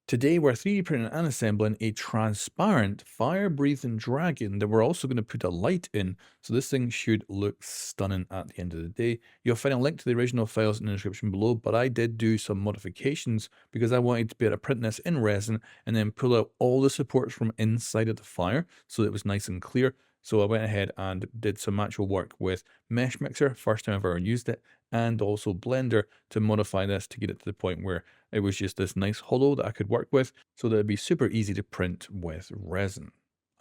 Today, we're 3D printing and assembling a transparent fire-breathing dragon that we're also going to put a light in, so this thing should look stunning at the end of the day. You'll find a link to the original files in the description below, but I did do some modifications because I wanted to be able to print this in resin and then pull out all the supports from inside of the fire so it was nice and clear. So I went ahead and did some actual work with Mesh Mixer, first time I've ever used it, and also Blender to modify this to get it to the point where it was just this nice hollow that I could work with so that it'd be super easy to print with resin.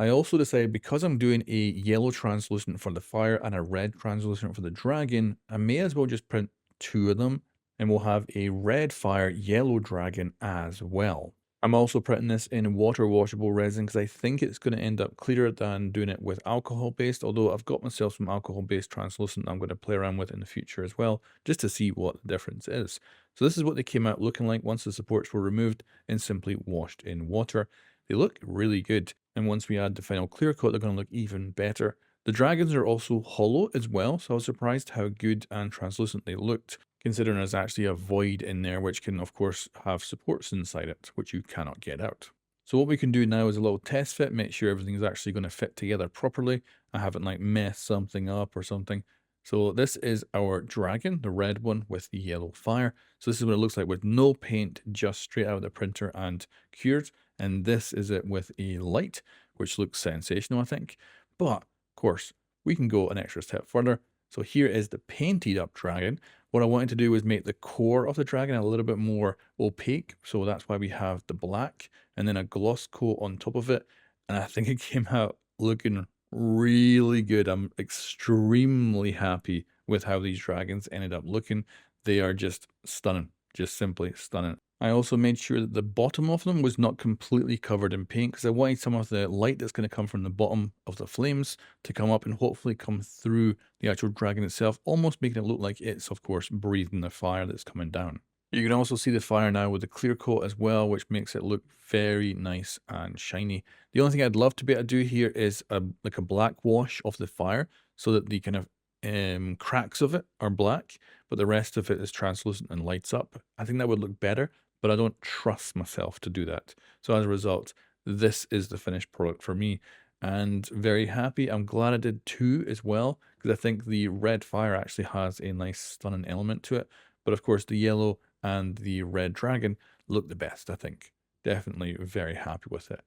I also decided because I'm doing a yellow translucent for the fire and a red translucent for the dragon, I may as well just print two of them and we'll have a red fire yellow dragon as well. I'm also printing this in water washable resin because I think it's going to end up clearer than doing it with alcohol based, although I've got myself some alcohol based translucent I'm going to play around with in the future as well, just to see what the difference is. So this is what they came out looking like once the supports were removed and simply washed in water. They look really good, and once we add the final clear coat, they're going to look even better. The dragons are also hollow as well, so I was surprised how good and translucent they looked, considering there's actually a void in there which can of course have supports inside it, which you cannot get out. So what we can do now is a little test fit, make sure everything's actually going to fit together properly. I haven't like messed something up or something. So this is our dragon, the red one with the yellow fire. So this is what it looks like with no paint, just straight out of the printer and cured. And this is it with a light, which looks sensational, I think. But of course, we can go an extra step further. So here is the painted up dragon. What I wanted to do was make the core of the dragon a little bit more opaque. So that's why we have the black and then a gloss coat on top of it. And I think it came out looking really good. I'm extremely happy with how these dragons ended up looking. They are just stunning, just simply stunning. I also made sure that the bottom of them was not completely covered in paint because I wanted some of the light that's going to come from the bottom of the flames to come up and hopefully come through the actual dragon itself, almost making it look like it's, of course, breathing the fire that's coming down. You can also see the fire now with the clear coat as well, which makes it look very nice and shiny. The only thing I'd love to be able to do here is like a black wash of the fire so that the kind of cracks of it are black, but the rest of it is translucent and lights up. I think that would look better, but I don't trust myself to do that. So as a result, this is the finished product for me and very happy. I'm glad I did two as well, because I think the red fire actually has a nice stunning element to it. But of course the yellow and the red dragon look the best, I think. Definitely very happy with it.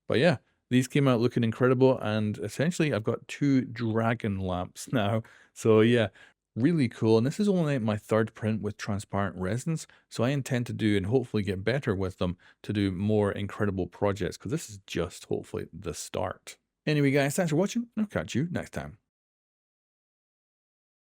But yeah, these came out looking incredible, and essentially I've got two dragon lamps now. So yeah, really cool. And this is only my third print with transparent resins, so I intend to do and hopefully get better with them to do more incredible projects, because this is just hopefully the start. Anyway guys, thanks for watching, and I'll catch you next time.